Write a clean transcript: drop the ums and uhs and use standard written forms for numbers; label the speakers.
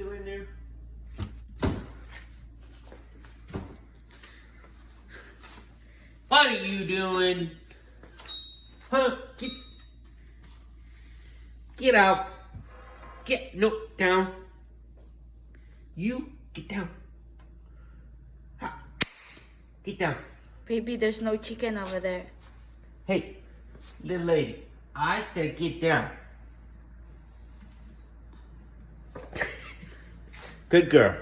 Speaker 1: still in there? What are you doing? Huh? Get out. No, down. You, get down. Ha. Get down.
Speaker 2: Baby, there's no chicken over there.
Speaker 1: Hey, little lady, I said get down. Good girl.